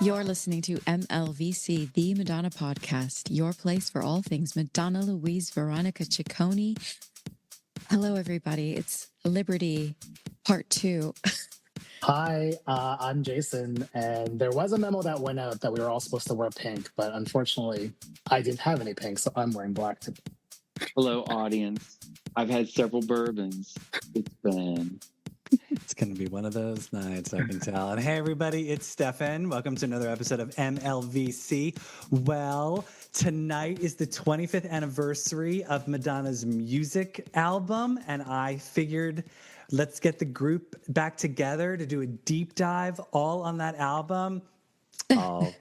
You're listening to MLVC, the Madonna podcast, your place for all things Madonna, Louise, Veronica Ciccone. Hello, everybody. It's Liberty Part 2. Hi, I'm Jason, and there was a memo that went out that we were all supposed to wear pink, but unfortunately, I didn't have any pink, so I'm wearing black today. Hello, audience. I've had several bourbons. It's going to be one of those nights, I can tell. And hey, everybody, it's Stefan. Welcome to another episode of MLVC. Well, tonight is the 25th anniversary of Madonna's music album, and I figured let's get the group back together to do a deep dive all on that album. Oh,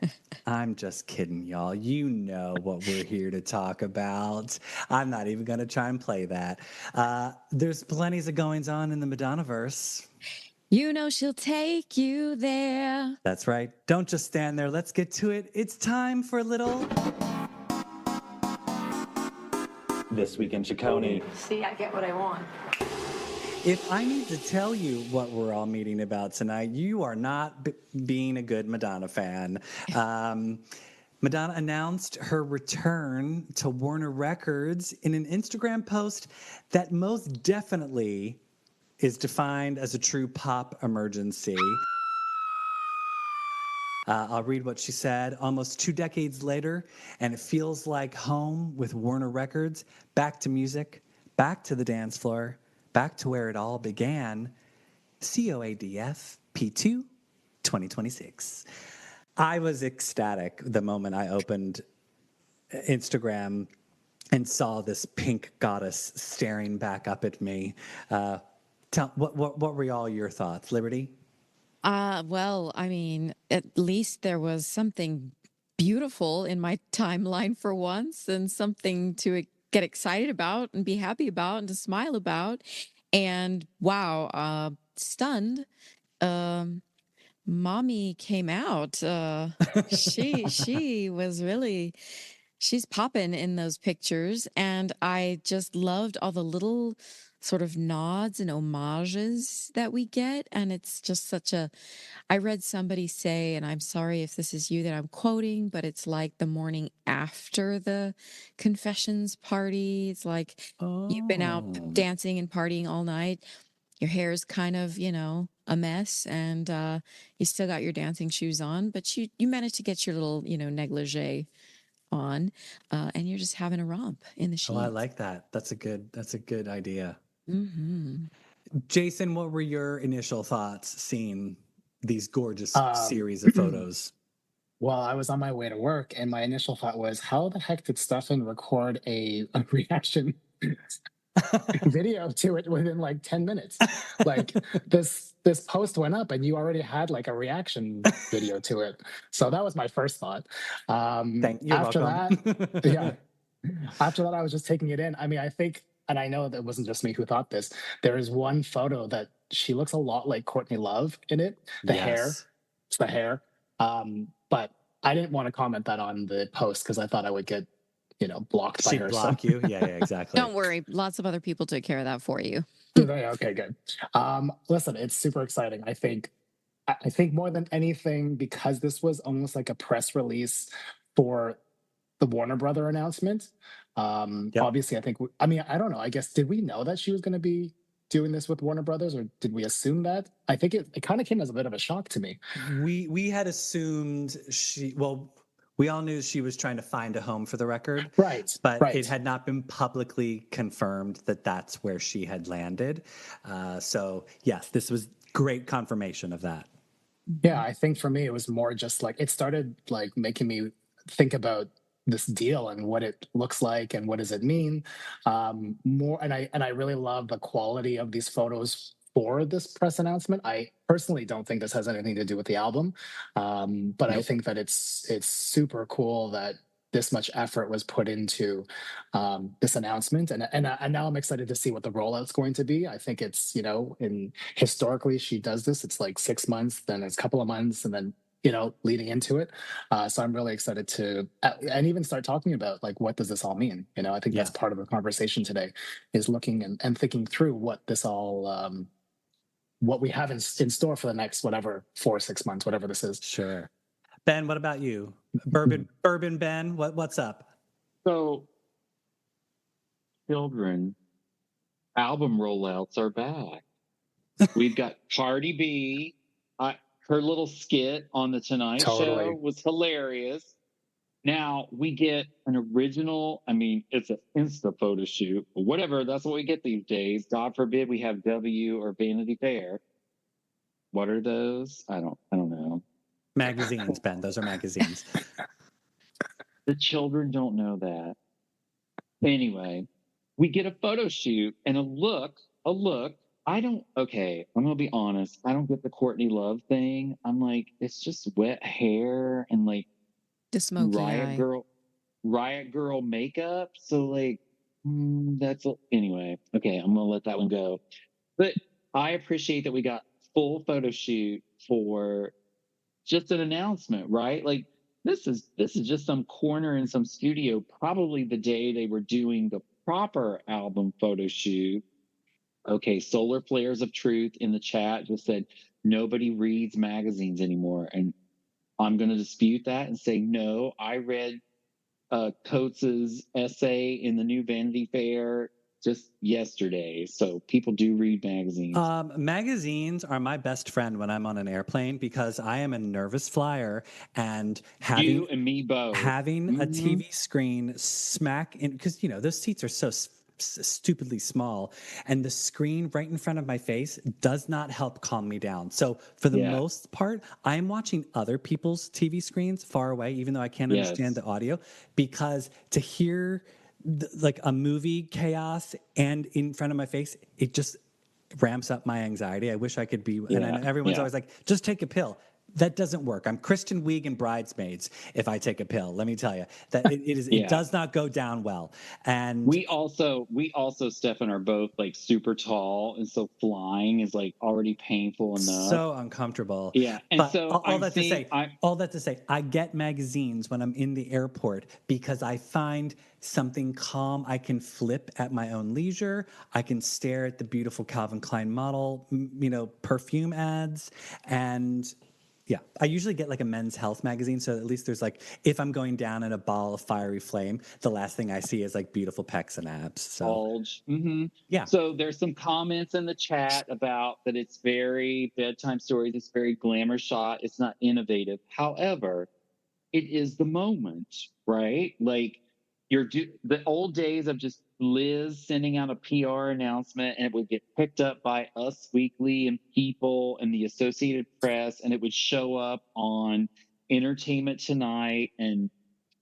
I'm just kidding, y'all. You know what we're here to talk about. I'm not even going to try and play that. There's plenty of goings on in the Madonna-verse. You know she'll take you there. That's right. Don't just stand there. Let's get to it. It's time for a little This Week in Ciccone. See, I get what I want. If I need to tell you what we're all meeting about tonight, you are not being a good Madonna fan. Madonna announced her return to Warner Records in an Instagram post that most definitely is defined as a true pop emergency. I'll read what she said. Almost 2 decades later, and it feels like home with Warner Records. Back to music, back to the dance floor, back to where it all began. COADF P2 2026. I was ecstatic the moment I opened Instagram and saw this pink goddess staring back up at me. What were all your thoughts, Liberty? Well, I mean, at least there was something beautiful in my timeline for once, and something to get excited about and be happy about and to smile about. And wow, stunned. Mommy came out. She was really, she's popping in those pictures. And I just loved all the little sort of nods and homages that we get. And it's just I read somebody say, and I'm sorry if this is you that I'm quoting, but it's like the morning after the confessions party. It's like you've been out dancing and partying all night. Your hair's kind of, a mess, and you still got your dancing shoes on, but you managed to get your little, negligee on, and you're just having a romp in the sheets. Oh, I like that. That's a good idea. Mm-hmm. Jason, what were your initial thoughts seeing these gorgeous series of photos? Well, I was on my way to work, and my initial thought was, how the heck did Stefan record a reaction video to it within like 10 minutes? Like this post went up and you already had like a reaction video to it. So that was my first thought. After that, I was just taking it in. I mean, I think, and I know that it wasn't just me who thought this, there is one photo that she looks a lot like Courtney Love in it. It's the hair. But I didn't want to comment that on the post because I thought I would get blocked by her. She'd block you. Yeah, exactly. Don't worry. Lots of other people took care of that for you. Okay, good. Listen, it's super exciting. I think more than anything, because this was almost like a press release for the Warner Brother announcement. Obviously, I don't know. I guess, did we know that she was going to be doing this with Warner Brothers, or did we assume that? I think it kind of came as a bit of a shock to me. We had assumed we all knew she was trying to find a home for the record. Right. But it had not been publicly confirmed that that's where she had landed. So, yes, this was great confirmation of that. Yeah, I think for me, it was more just like, it started like making me think about this deal and what it looks like and what does it mean. And I really love the quality of these photos for this press announcement. I personally don't think this has anything to do with the album, but I think that it's super cool that this much effort was put into this announcement, and now I'm excited to see what the rollout's going to be. I think it's historically she does this. It's like 6 months, then it's a couple of months, and then leading into it. So I'm really excited to and even start talking about like, what does this all mean? I think that's part of the conversation today, is looking and thinking through what this all what we have in store for the next 4 or 6 months, whatever this is. Sure. Ben, what about you? Bourbon Ben, what's up? So, children, album rollouts are back. We've got Cardi B. Her little skit on the Tonight Totally. Show was hilarious. Now we get an original. I mean, it's an Insta photo shoot, but whatever. That's what we get these days. God forbid we have W or Vanity Fair. What are those? I don't know. Magazines, Ben. Those are magazines. The children don't know that. Anyway, we get a photo shoot and a look. Okay, I'm going to be honest. I don't get the Courtney Love thing. I'm like, it's just wet hair and like The smoky eye. Riot Girl makeup. So like, anyway. Okay, I'm going to let that one go. But I appreciate that we got full photo shoot for just an announcement, right? Like, this is just some corner in some studio, probably the day they were doing the proper album photo shoot. Okay, Solar Flares of Truth in the chat just said nobody reads magazines anymore. And I'm going to dispute that and say, no, I read Coates's essay in the new Vanity Fair just yesterday. So people do read magazines. Magazines are my best friend when I'm on an airplane because I am a nervous flyer, and having you and me both having a TV screen smack in, because those seats are so stupidly small, and the screen right in front of my face does not help calm me down. So for the most part, I'm watching other people's TV screens far away, even though I can't understand the audio, because to hear like a movie chaos and in front of my face, it just ramps up my anxiety. I wish I could be, and I know everyone's always like, just take a pill. That doesn't work. I'm Kristen Wiig in Bridesmaids. If I take a pill, let me tell you that it does not go down well. And we also, Stefan, are both like super tall, and so flying is like already painful enough. So uncomfortable. Yeah, and but so all that to say, I get magazines when I'm in the airport because I find something calm. I can flip at my own leisure. I can stare at the beautiful Calvin Klein model, perfume ads, and yeah, I usually get like a Men's Health magazine, so at least there's like, if I'm going down in a ball of fiery flame, the last thing I see is like beautiful pecs and abs. So bulge. Yeah. So there's some comments in the chat about that it's very bedtime stories. It's very glamour shot. It's not innovative. However, it is the moment, right? Like the old days of just Liz sending out a PR announcement, and it would get picked up by Us Weekly and People and the Associated Press, and it would show up on Entertainment Tonight. And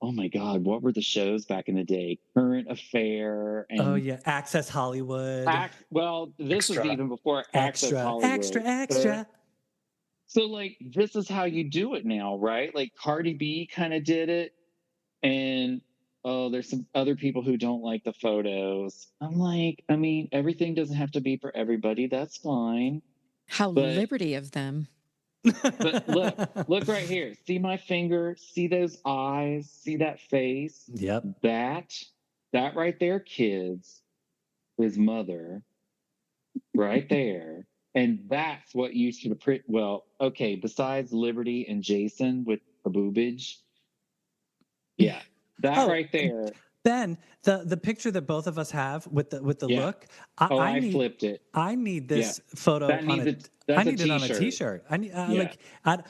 oh my God, what were the shows back in the day? Current Affair and Access Hollywood. This was even before Access Hollywood. Extra. So like, this is how you do it now, right? Like Cardi B kind of did it, and there's some other people who don't like the photos. I'm like, I mean, everything doesn't have to be for everybody. That's fine. How liberty of them. But look right here. See my finger? See those eyes? See that face? Yep. That right there, kids, is mother. Right there. And that's what you should have besides Liberty and Jason with the boobage. Yeah. That right there. Ben, the picture that both of us have with the look, I flipped it. I need this photo I need it on a t-shirt. I need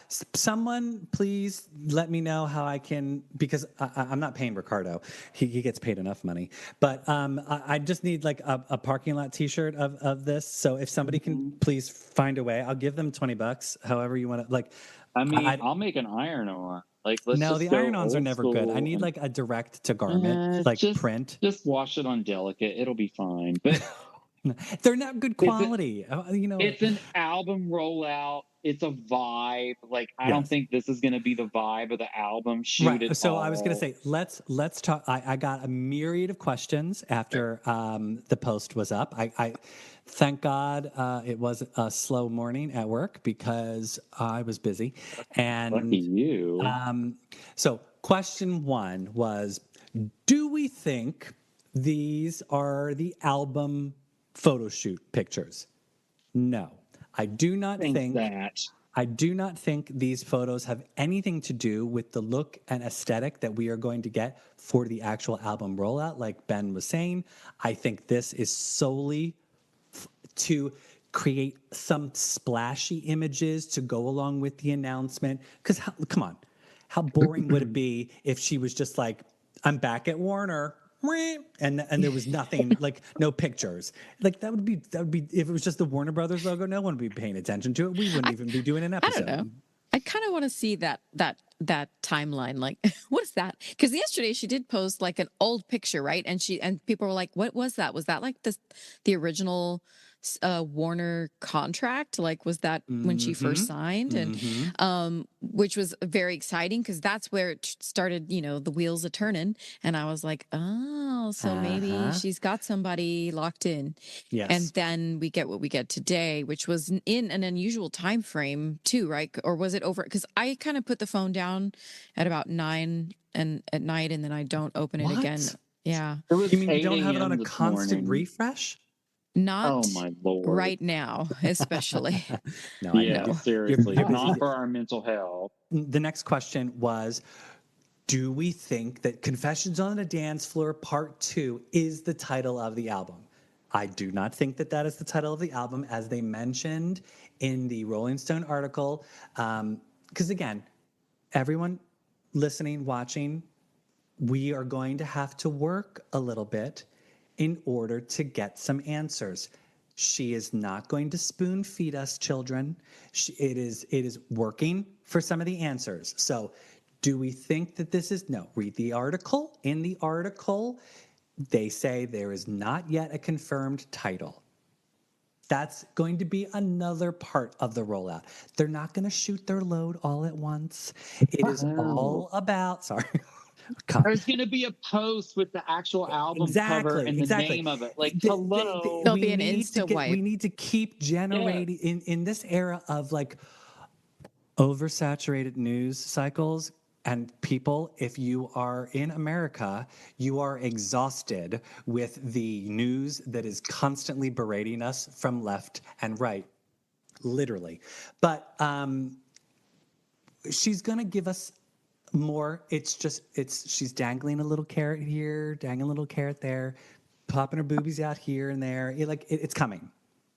someone please let me know how I can, because I'm not paying Ricardo. He gets paid enough money. But I just need like a parking lot t-shirt of this. So if somebody can please find a way, I'll give them $20, however you want to, like. I mean, I'll make an iron-on. Like, the iron-ons are never good. I need like a direct to garment, print. Just wash it on delicate. It'll be fine. But they're not good quality. It's an album rollout. It's a vibe. Like, I don't think this is going to be the vibe of the album shoot. Right. So I was going to say, let's talk. I got a myriad of questions after the post was up. I thank God it was a slow morning at work because I was busy. And lucky you. So question one was, do we think these are the album photo shoot pictures? No, I do not think that. I do not think these photos have anything to do with the look and aesthetic that we are going to get for the actual album rollout, like Ben was saying. I think this is solely to create some splashy images to go along with the announcement. Because, come on, how boring would it be if she was just like, I'm back at Warner, and there was nothing, like no pictures. Like that would be if it was just the Warner Brothers logo, no one would be paying attention to it. We wouldn't I, even be doing an I don't episode. know. I kind of want to see that timeline. Like, what is that? Because yesterday she did post like an old picture, right? And people were like, "What was that? Was that like the original Warner contract? Like, was that when she first signed?" And which was very exciting because that's where it started. You know, the wheels a turning, and I was like, "Oh, so maybe she's got somebody locked in." Yes. And then we get what we get today, which was in an unusual time frame too, right? Or was it over? Because I kind of put the phone down at about 9 and at night, and then I don't open it again. Yeah. It was You mean you 8 don't have it on a.m. a this constant morning. refresh? Not Oh my Lord. right now, especially. No, I Yeah, know. seriously. You're busy. Not for our mental health. The next question was, do we think that Confessions on a Dance Floor Part 2 is the title of the album? I do not think that that is the title of the album, as they mentioned in the Rolling Stone article. Because again, everyone listening, watching, we are going to have to work a little bit in order to get some answers. She is not going to spoon feed us, children. It is working for some of the answers. So do we think that this is, no, read the article. In the article, they say there is not yet a confirmed title. That's going to be another part of the rollout. They're not going to shoot their load all at once. It is all about, sorry. There's going to be a post with the actual album cover and the name of it. Like, hello. There'll be an Insta wipe. We need to keep generating in this era of like oversaturated news cycles. And people, if you are in America, you are exhausted with the news that is constantly berating us from left and right, literally. But she's going to give us more. She's dangling a little carrot here, dangling a little carrot there, popping her boobies out here and there. It's coming.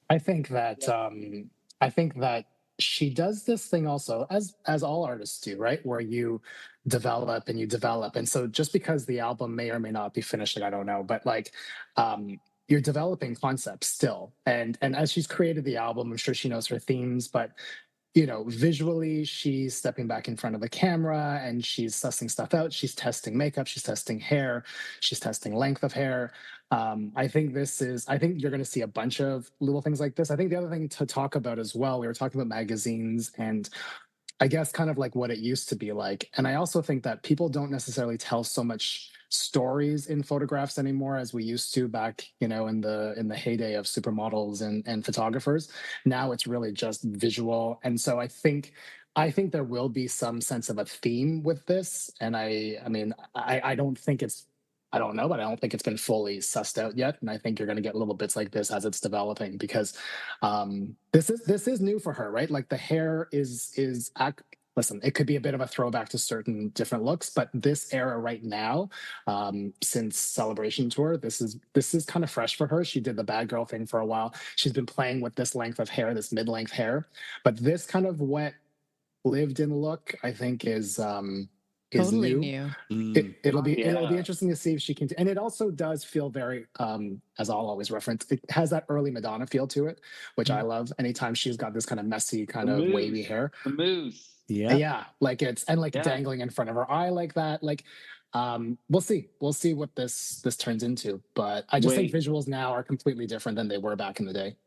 I think that she does this thing also, as all artists do, right? Where you develop and you develop. And so just because the album may or may not be finished, I don't know, but like you're developing concepts still. And as she's created the album, I'm sure she knows her themes, but you know, visually, she's stepping back in front of the camera and she's sussing stuff out. She's testing makeup, she's testing hair, she's testing length of hair. I think you're going to see a bunch of little things like this. I think the other thing to talk about as well, we were talking about magazines and I guess kind of like what it used to be like. And I also think that people don't necessarily tell so much stories in photographs anymore as we used to back, you know, in the heyday of supermodels and photographers. Now it's really just visual. And so I think there will be some sense of a theme with this. And I don't think it's I don't know, but I don't think it's been fully sussed out yet. And I think you're going to get little bits like this as it's developing because this is new for her, right? Like the hair listen, it could be a bit of a throwback to certain different looks, but this era right now, since Celebration Tour, this is kind of fresh for her. She did the bad girl thing for a while. She's been playing with this length of hair, this mid-length hair, but this kind of wet lived-in look, I think is Totally new. new. It'll be interesting to see if she can. And it also does feel very, as I'll always reference, it has that early Madonna feel to it, which I love. Anytime she's got this kind of messy, kind of wavy hair, the mousse, yeah, like dangling in front of her eye like that. Like, we'll see what this turns into. But I just think visuals now are completely different than they were back in the day.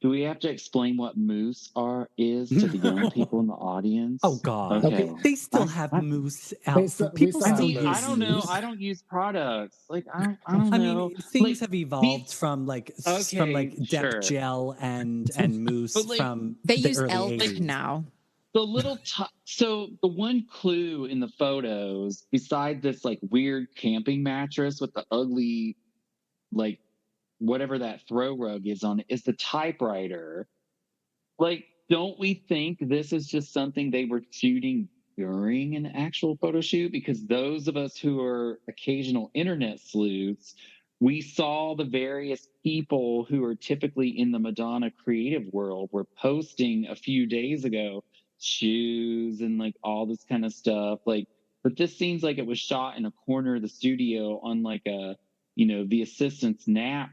Do we have to explain what mousse is to the young people in the audience? Oh God, okay. They still have mousse out. People I still mean, I don't know. I don't use products. Like I don't know. I mean, things have evolved from depth sure. gel and mousse but, like, from they the use early elk 80s. now. The little so the one clue in the photos, beside this like weird camping mattress with the ugly, like whatever that throw rug is on it, is the typewriter. Like don't we think this is just something they were shooting during an actual photo shoot? Because those of us who are occasional internet sleuths, we saw the various people who are typically in the Madonna creative world were posting a few days ago shoes and like all this kind of stuff. Like, but this seems like it was shot in a corner of the studio on like a, the assistant's nap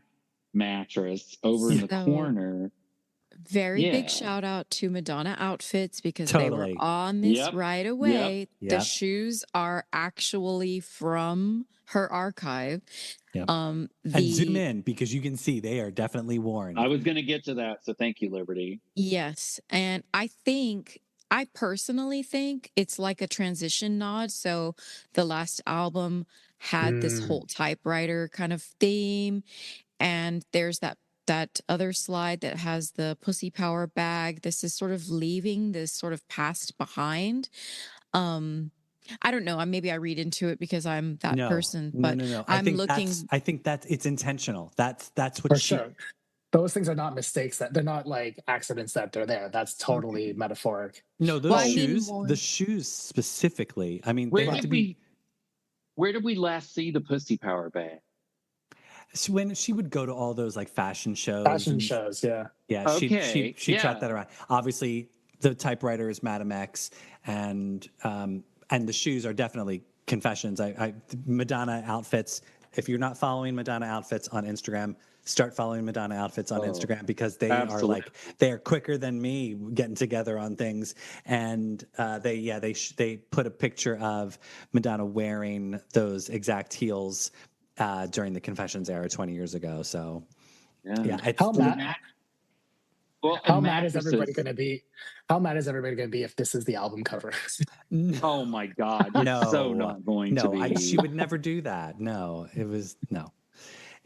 mattress over in the So corner. very big Yeah. shout out to Madonna Outfits because they were Totally. on this Yep. right Yep. away. The Yep. shoes are actually from her archive. Yep. And zoom The in because you can see they are definitely worn. I was going to get to that, so thank you, Liberty. yes, and I personally think it's like a transition nod. So the last album had this whole typewriter kind of theme, and there's that other slide that has the pussy power bag. This is sort of leaving this sort of past behind. I don't know. Maybe I read into it because I'm that No, person, no, but no, no. I'm looking. I think that's it's intentional. That's what For she. sure. Those things are not mistakes, that they're not like accidents that they're there. That's totally metaphoric. No, those Well, I mean shoes, more. the shoes specifically. I mean, they Where have to be. where did we last see the pussy power bag? When she would go to all those like fashion shows. Fashion shows, yeah. Yeah, Okay, she yeah. tracked that around. Obviously, the typewriter is Madam X, and the shoes are definitely confessions. Madonna Outfits. If you're not following Madonna Outfits on Instagram, start following Madonna Outfits on Instagram because they are like they're quicker than me getting together on things. And they put a picture of Madonna wearing those exact heels during the Confessions era 20 years ago. So yeah, it's How mad? Well, How and mad is everybody mattresses. going to be? How mad is everybody going to be if this is the album cover? Oh my God, it's so not going to be. She would never do that. No, it was no.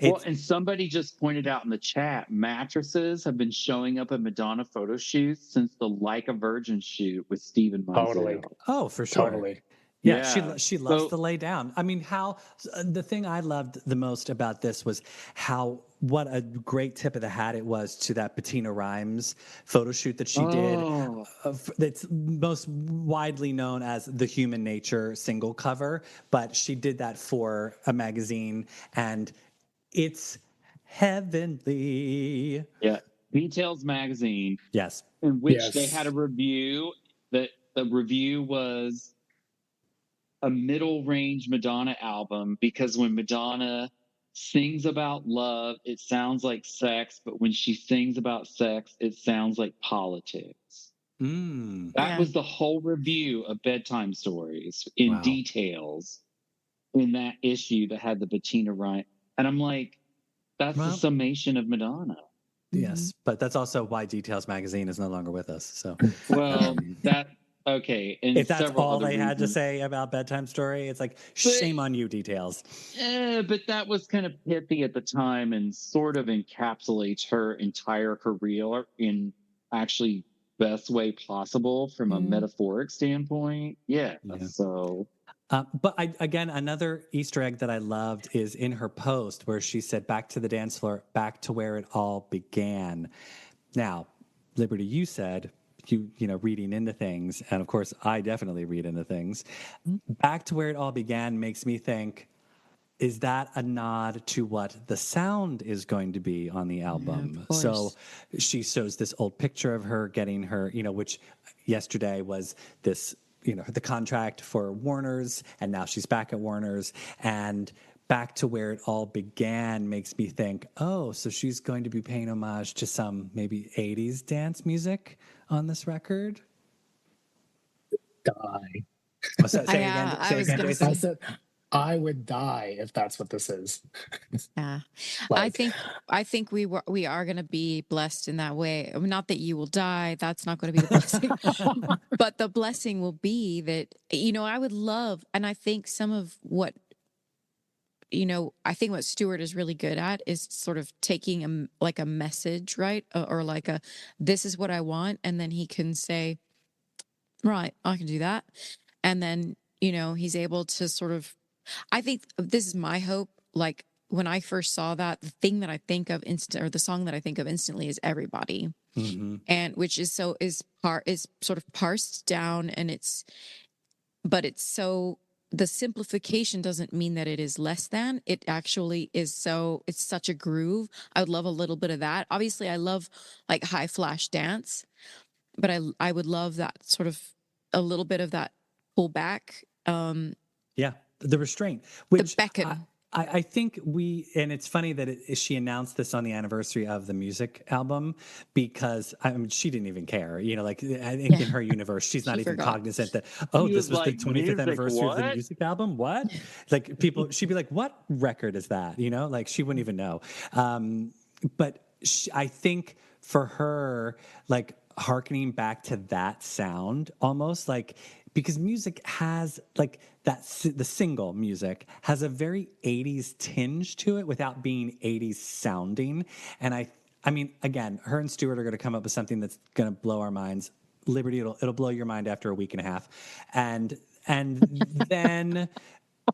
Well, and somebody just pointed out in the chat, mattresses have been showing up at Madonna photo shoots since the Like a Virgin shoot with Steven Totally. Meisel. Oh, for sure. Totally. Yeah, Yeah. she loves So- to lay down. I mean, the thing I loved the most about this was what a great tip of the hat it was to that Bettina Rhymes photo shoot that she did. That's most widely known as the Human Nature single cover, but she did that for a magazine, and it's heavenly. Yeah. Details magazine. Yes. In which they had a review that the review was a middle range Madonna album because when Madonna sings about love, it sounds like sex, but when she sings about sex, it sounds like politics. That was the whole review of Bedtime Stories in details in that issue that had the Bettina Ryan. And I'm like, that's the summation of Madonna. Yes, but that's also why Details Magazine is no longer with us. So, well, okay. And if that's all they had to say about Bedtime Story, it's like, shame on you, Details. But that was kind of pithy at the time and sort of encapsulates her entire career in actually best way possible from a metaphoric standpoint. Yeah. So. But again, another Easter egg that I loved is in her post where she said, back to the dance floor, back to where it all began. Now, Liberty, you said, reading into things, and of course, I definitely read into things. Back to where it all began makes me think, is that a nod to what the sound is going to be on the album? So she shows this old picture of her getting her, which yesterday was this, the contract for Warner's, and now she's back at Warner's, and back to where it all began makes me think, oh, so she's going to be paying homage to some maybe 80s dance music on this record? Die. Say again, Jason. I said, I would die if that's what this is. Yeah. I think we are going to be blessed in that way. Not that you will die. That's not going to be the blessing. But the blessing will be that, I would love, and I think some of what, I think what Stuart is really good at is sort of taking a message, right? Or like this is what I want. And then he can say, right, I can do that. And then, he's able to sort of, I think this is my hope. Like when I first saw that, the thing that I think of the song that I think of instantly is Everybody. and which is sort of parsed down, and it's so the simplification doesn't mean that it is less than. It actually is it's such a groove. I would love a little bit of that. Obviously, I love like high flash dance, but I would love that sort of a little bit of that pullback. Yeah, the restraint, The which beckon. I think and it's funny that she announced this on the anniversary of the music album, because I mean, she didn't even care, like I think in her universe, she's not She even forgot. cognizant that, He this was was the like, 25th music, anniversary of the what? music album. What? Like she'd be like, what record is that? Like she wouldn't even know. But I think for her, like hearkening back to that sound almost like, because music has like the single music has a very 80s tinge to it without being 80s sounding. And I mean, again, her and Stuart are going to come up with something that's going to blow our minds. Liberty, it'll blow your mind after a week and a half. And then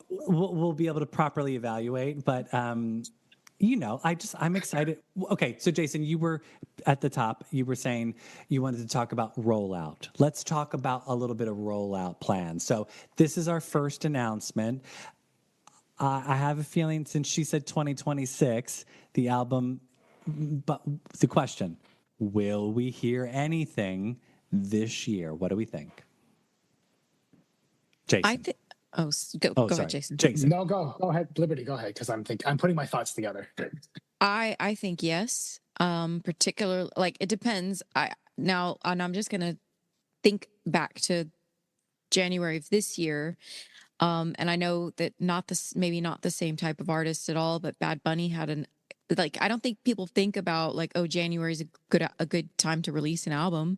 we'll be able to properly evaluate. But I'm excited. Okay, so Jason, you were at the top. You were saying you wanted to talk about Rollout. Let's talk about a little bit of Rollout plans. So this is our first announcement. I have a feeling, since she said 2026, the album. But the question: will we hear anything this year? What do we think, Jason? I think. Go sorry, ahead, Jason. Jason. No, go ahead, Liberty. Go ahead, because I'm putting my thoughts together. I think yes. Particular, like it depends. And I'm just gonna think back to January of this year. And I know that maybe not the same type of artist at all, but Bad Bunny had I don't think people think about like, oh, January is a good time to release an album.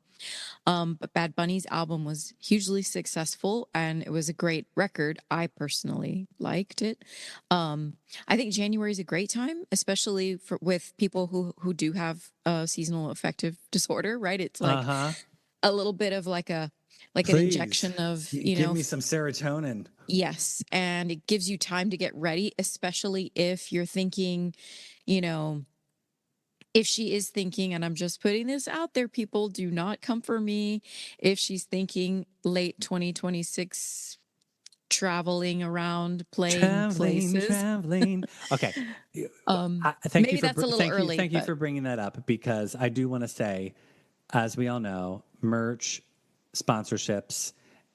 But Bad Bunny's album was hugely successful and it was a great record. I personally liked it. I think January is a great time, especially with people who do have seasonal affective disorder, right? It's like a little bit of like an injection of, give me some serotonin. Yes. And it gives you time to get ready, especially if you're thinking, if she is thinking, and I'm just putting this out there, people, do not come for me. If she's thinking late 2026, traveling around, playing places. Traveling. Okay. Maybe that's a little early. Thank you for bringing that up, because I do want to say, as we all know, merch, sponsorships,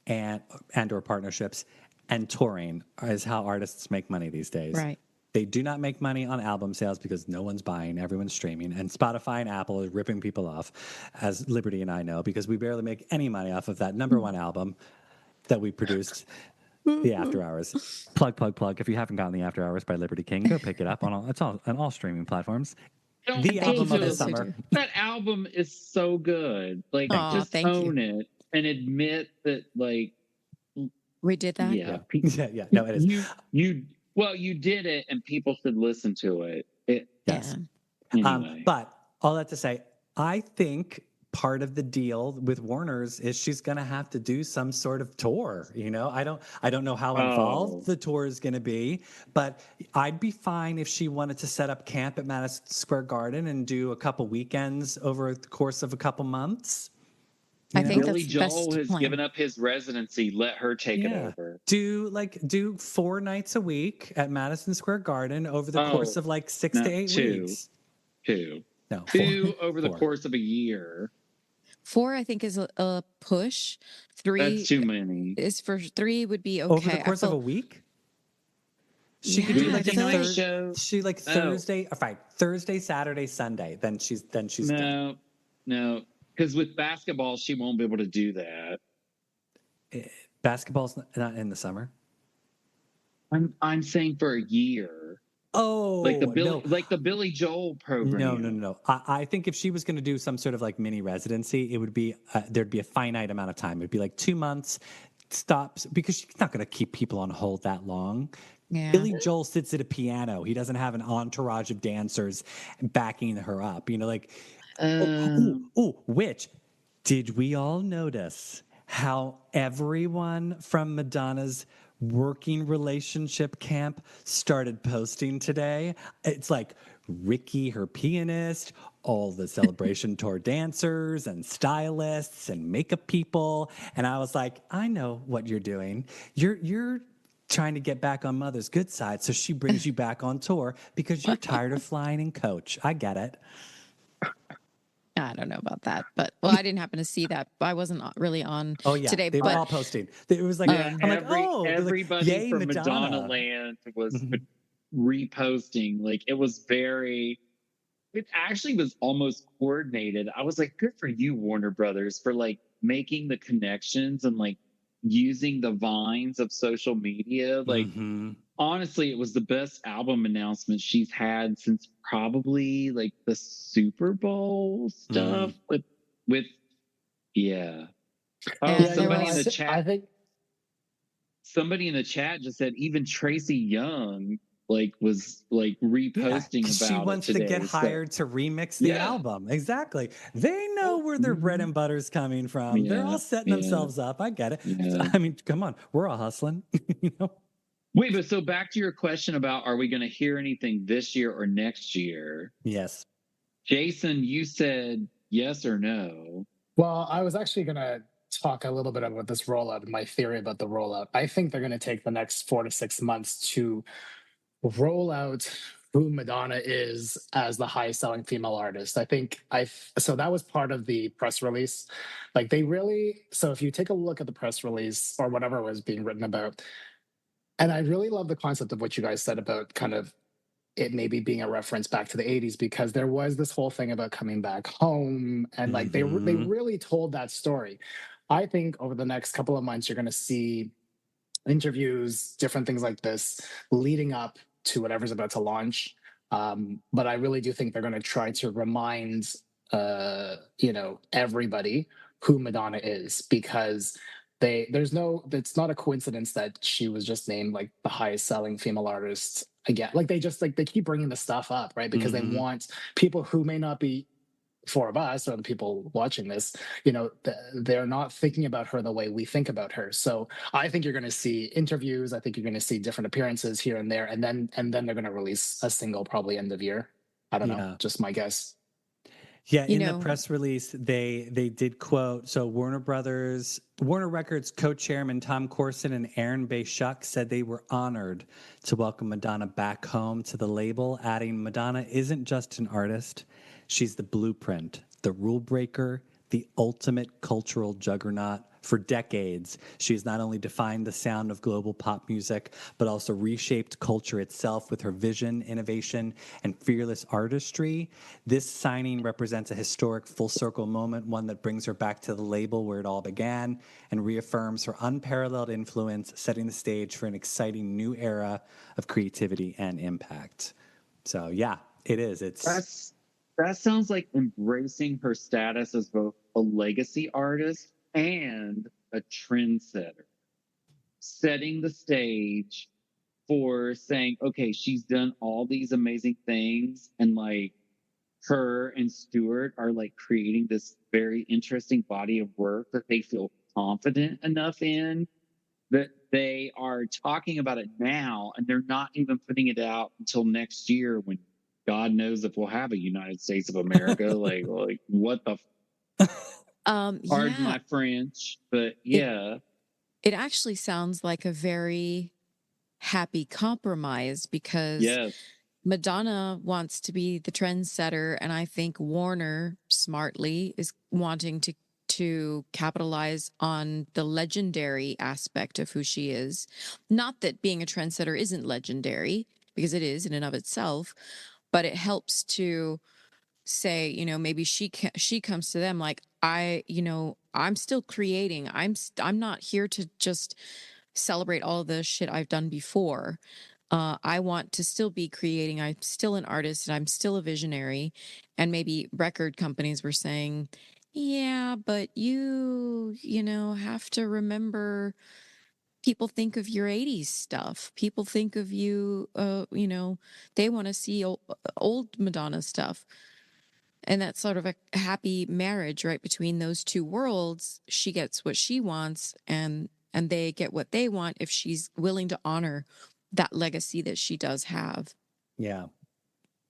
and or partnerships and touring is how artists make money these days. Right. They do not make money on album sales because no one's buying, everyone's streaming, and Spotify and Apple is ripping people off, as Liberty and I know, because we barely make any money off of that number one album that we produced, The After Hours. Plug. If you haven't gotten The After Hours by Liberty King, go pick it up on all streaming platforms. The album of the summer. That album is so good. Like, just own it and admit that, like, we did that. Yeah. Yeah. No, it is. You did it, and people should listen to it. Yes. Anyway. But all that to say, I think part of the deal with Warner's is she's going to have to do some sort of tour. I don't know how involved the tour is going to be, but I'd be fine if she wanted to set up camp at Madison Square Garden and do a couple weekends over the course of a couple months. I think Billy that's Joel best has plan. given up his residency. Let her take it over. Do 4 nights a week at Madison Square Garden over the course of like 6 to 8 weeks. 2. No, 2 over the course of a year. 4, I think, is a push. 3. That's too many. Is for 3 would be okay. Over the course of a week? She could do like Thursday, fine. Thursday, Saturday, Sunday. Then she's done. No. Because with basketball, she won't be able to do that. Basketball's not in the summer. I'm saying for a year. Oh, like the Billy Joel program. No. I think if she was going to do some sort of like mini residency, it would be there'd be a finite amount of time. It'd be like 2 months. Stops, because she's not going to keep people on hold that long. Yeah. Billy Joel sits at a piano. He doesn't have an entourage of dancers backing her up. Which did we all notice how everyone from Madonna's working relationship camp started posting today. It's like Ricky, her pianist, all the celebration tour dancers and stylists and makeup people. And I was like, I know what you're doing. You're trying to get back on Mother's good side. So she brings you back on tour because you're tired of flying in coach. I get it. I don't know about that, but I didn't happen to see that. I wasn't really on Oh yeah, today, they were but all posting. It was like, Yeah, I'm like, oh, they're like, everybody yay, from Madonna Madonna. Land was Mhm. reposting. Like it was very. It actually was almost coordinated. I was like, good for you, Warner Brothers, for like making the connections and like using the vines of social media. Like Mhm. honestly, it was the best album announcement she's had since probably like the Super Bowl stuff Mm. with yeah. Oh, and there somebody in the was I chat think somebody in the chat just said even Tracy Young like was like Yeah, reposting 'cause she about it wants to get today. So hired to remix the yeah. album. Exactly. They know where their bread Mhm. and butter's coming from. They're Yeah, all setting yeah, themselves up. I get it. yeah. I mean, come on, we're all hustling, you know? Wait, but so back to your question about are we going to hear anything this year or next year? Yes. Jason, you said yes or no. well, I was actually gonna talk a little bit about this rollout, my theory about the rollout. I think they're gonna take the next 4 to 6 months to roll out who Madonna is as the highest selling female artist. I think so that was part of the press release. Like they really, so if you take a look at the press release or whatever was being written about, and I really love the concept of what you guys said about kind of it maybe being a reference back to the 80s, because there was this whole thing about coming back home, and like they Mhm. really told that story. I think over the next couple of months you're going to see interviews, different things like this leading up to whatever's about to launch. But I really do think they're going to try to remind, everybody who Madonna is, because it's not a coincidence that she was just named like the highest selling female artist again. Like they keep bringing the stuff up, right? Because they Mhm. want people who may not be four of us or the people watching this, they're not thinking about her the way we think about her. So I think you're going to see interviews. I think you're going to see different appearances here and there, and then they're going to release a single probably end of year. I don't know, Yeah. just my guess. Yeah, you in the know, press release, they did quote, so Warner Records co-chairman Tom Corson and Aaron Schuck said they were honored to welcome Madonna back home to the label, adding Madonna isn't just an artist, she's the blueprint, the rule breaker, the ultimate cultural juggernaut. For decades, she has not only defined the sound of global pop music, but also reshaped culture itself with her vision, innovation, and fearless artistry. This signing represents a historic full circle moment, one that brings her back to the label where it all began and reaffirms her unparalleled influence, setting the stage for an exciting new era of creativity and impact. So, yeah, it is. That sounds like embracing her status as both a legacy artist and a trendsetter, setting the stage for saying, okay, she's done all these amazing things, and like her and Stewart are like creating this very interesting body of work that they feel confident enough in that they are talking about it now, and they're not even putting it out until next year when God knows if we'll have a United States of America. Like what the pardon yeah, my French, but it yeah. it actually sounds like a very happy compromise because Yes. Madonna wants to be the trendsetter, and I think Warner smartly is wanting to capitalize on the legendary aspect of who she is. Not that being a trendsetter isn't legendary, because it is in and of itself, but it helps to say, maybe she comes to them like, I'm still creating. I'm not here to just celebrate all the shit I've done before. I want to still be creating. I'm still an artist and I'm still a visionary. And maybe record companies were saying, yeah, but have to remember people think of your 80s stuff. People think of you, they want to see old Madonna stuff. And that's sort of a happy marriage, right? Between those two worlds, she gets what she wants, and and they get what they want if she's willing to honor that legacy that she does have. Yeah.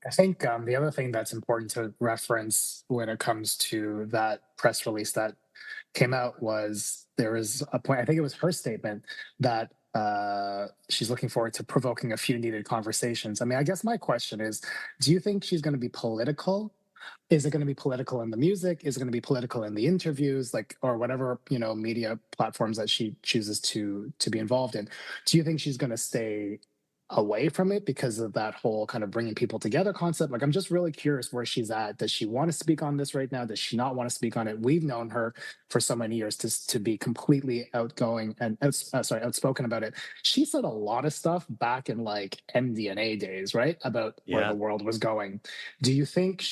I think the other thing that's important to reference when it comes to that press release that came out was there was a point, I think it was her statement, that she's looking forward to provoking a few needed conversations. I mean, I guess my question is, do you think she's going to be political? Is it going to be political in the music? Is it going to be political in the interviews, like, or whatever, media platforms that she chooses to be involved in? Do you think she's going to stay away from it because of that whole kind of bringing people together concept? Like, I'm just really curious where she's at. Does she want to speak on this right now? Does she not want to speak on it? We've known her for so many years to be completely outgoing and outspoken about it. She said a lot of stuff back in like MDNA days, right? About where the Yeah. world was going. Do you think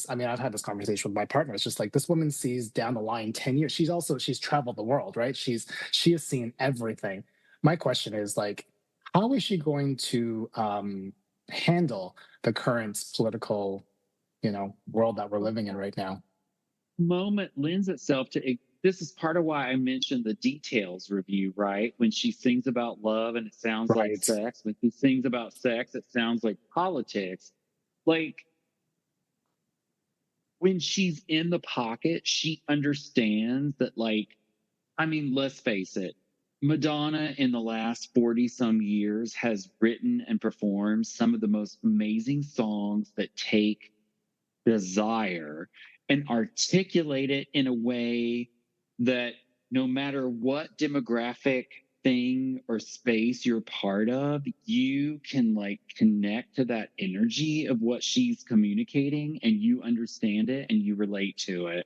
I mean, I've had this conversation with my partner. It's just like this woman sees down the line 10 years. She's traveled the world, right? She has seen everything. My question is like, how is she going to handle the current political, world that we're living in right now? Moment lends itself to it. This is part of why I mentioned the details review, right? When she sings about love and it sounds like Right. sex. When she sings about sex, it sounds like politics. Like when she's in the pocket, she understands that, like, I mean, let's face it, Madonna in the last 40 some years has written and performed some of the most amazing songs that take desire and articulate it in a way that no matter what demographic thing or space you're part of, you can like connect to that energy of what she's communicating and you understand it and you relate to it.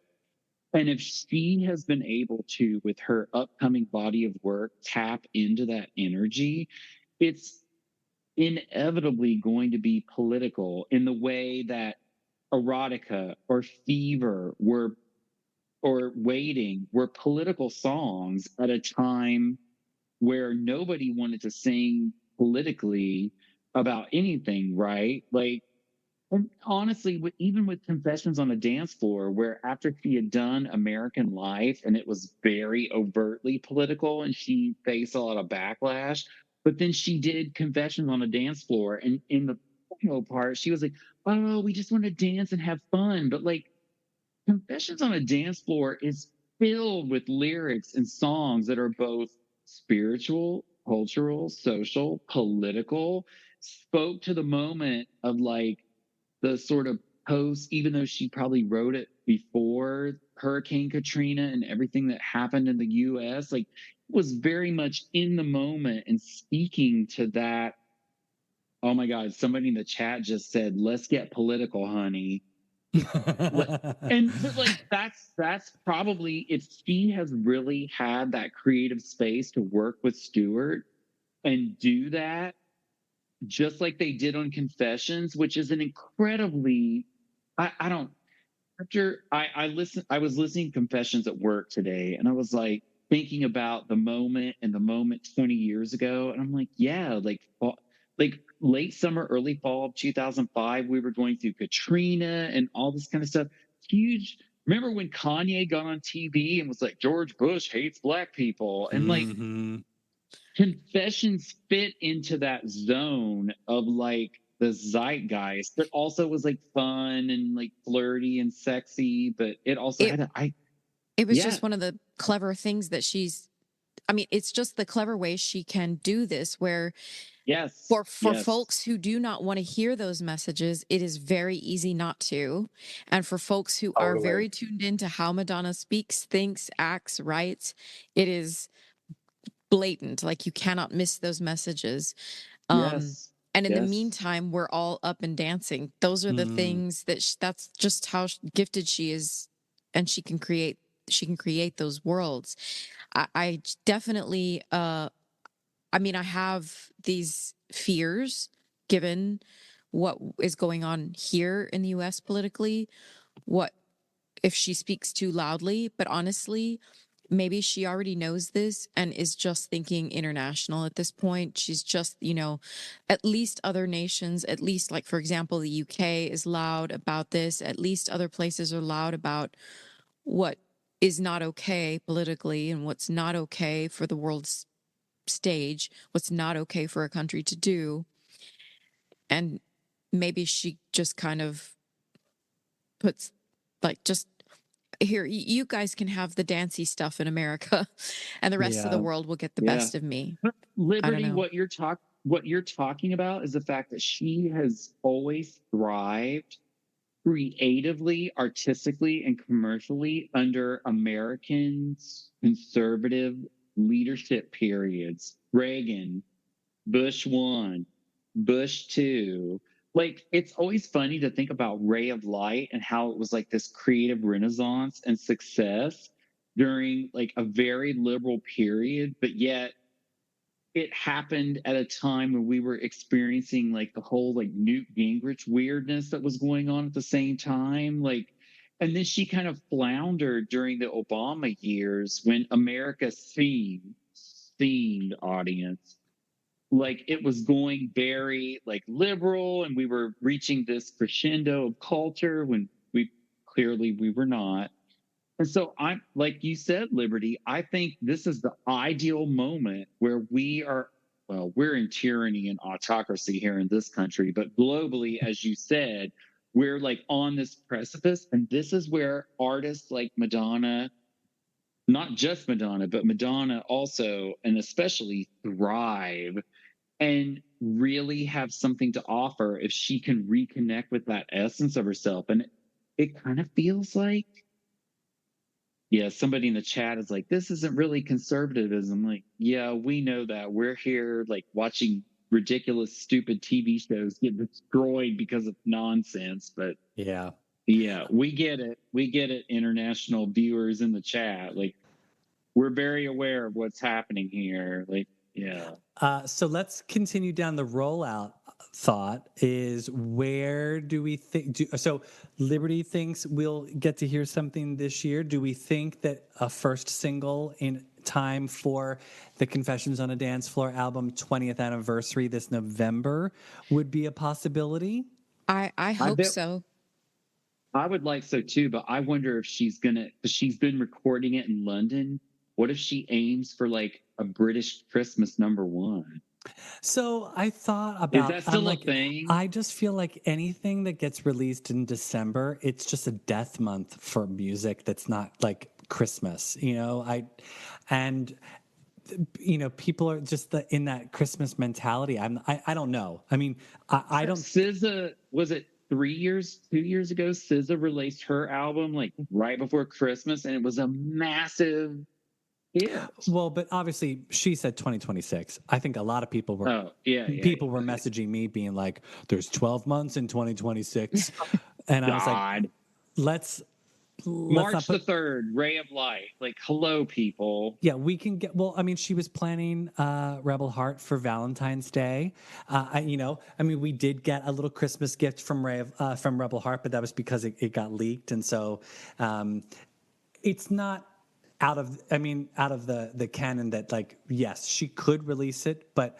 And if she has been able to, with her upcoming body of work, tap into that energy, it's inevitably going to be political in the way that Erotica or Fever were, or Waiting were political songs at a time where nobody wanted to sing politically about anything, right? Like, and honestly, even with Confessions on a Dance Floor, where after she had done American Life and it was very overtly political and she faced a lot of backlash, but then she did Confessions on a Dance Floor. And in the final part, she was like, oh, we just want to dance and have fun. But like, Confessions on a Dance Floor is filled with lyrics and songs that are both spiritual, cultural, social, political, spoke to the moment of like, the sort of post, even though she probably wrote it before Hurricane Katrina and everything that happened in the US, like was very much in the moment and speaking to that. Oh my God, somebody in the chat just said, let's get political, honey. And but like that's probably, if she has really had that creative space to work with Stewart and do that just like they did on Confessions, which is an incredibly, I don't, after I listened, I was listening to Confessions at work today, and I was like thinking about the moment and the moment 20 years ago, and I'm like, yeah, like late summer, early fall of 2005, we were going through Katrina and all this kind of stuff. Huge. Remember when Kanye got on TV and was like, George Bush hates black people, and like Mm-hmm. Confessions fit into that zone of like the zeitgeist, but also was like fun and like flirty and sexy. But it also It had it was yeah, just one of the clever things that I mean, it's just the clever way she can do this where yes, for yes, folks who do not want to hear those messages, it is very easy not to. And for folks who are Totally. very tuned into how Madonna speaks, thinks, acts, writes, it is blatant. Like you cannot miss those messages. Um, yes, and in the yes, meantime, we're all up and dancing. Those are the Mm. things that that's just how gifted she is, and she can create those worlds. I definitely I mean, I have these fears given what is going on here in the US politically. What if she speaks too loudly? But honestly, maybe she already knows this and is just thinking international at this point. She's just, at least other nations, at least, like, for example, the UK is loud about this. At least other places are loud about what is not okay politically and what's not okay for the world's stage, what's not okay for a country to do. And maybe she just kind of puts like just here, you guys can have the dancey stuff in America and the rest of the Yeah. world will get the Yeah. best of me. But I don't Liberty, know. what you're talking about is the fact that she has always thrived creatively, artistically, and commercially under Americans' conservative leadership periods. Reagan, Bush 1, Bush 2. Like, it's always funny to think about Ray of Light and how it was like this creative renaissance and success during like a very liberal period, but yet it happened at a time when we were experiencing like the whole like Newt Gingrich weirdness that was going on at the same time. Like, and then she kind of floundered during the Obama years when America seemed audience like it was going very like liberal and we were reaching this crescendo of culture when we were not. And so I'm like you said, Liberty, I think this is the ideal moment where we are, well, we're in tyranny and autocracy here in this country, but globally, as you said, we're like on this precipice. And this is where artists like Madonna, not just Madonna, but Madonna also, and especially thrive and really have something to offer if she can reconnect with that essence of herself. And it kind of feels like, yeah, somebody in the chat is like, this isn't really conservatism. Like, yeah, we know that. We're here like watching ridiculous, stupid TV shows get destroyed because of nonsense. But Yeah. yeah, we get it. We get it, international viewers in the chat. Like, we're very aware of what's happening here. Like, yeah. So let's continue down the rollout thought is where do we think so Liberty thinks we'll get to hear something this year. Do we think that a first single in time for the Confessions on a Dance Floor album 20th anniversary this November would be a possibility? I I hope bet so. I would like so too, but I wonder if she's gonna, because she's been recording it in London. What if she aims for like a British Christmas #1? So I thought Is about, that I'm still a like, thing? I just feel like anything that gets released in December, it's just a death month for music that's not like Christmas, and people are just in that Christmas mentality. I don't know. I mean, I don't. SZA, was it 2 years ago? SZA released her album like right before Christmas, and it was a massive hit. Well, but obviously she said 2026. I think a lot of people were Oh yeah, messaging me being like, "There's 12 months in 2026," and I was like, God. "Let's March not the put." 3rd, Ray of Light. Like, hello, people. Yeah, we can get. Well, I mean, she was planning Rebel Heart for Valentine's Day. We did get a little Christmas gift from from Rebel Heart, but that was because it got leaked, and so it's not out of. Out of the canon that like yes, she could release it, but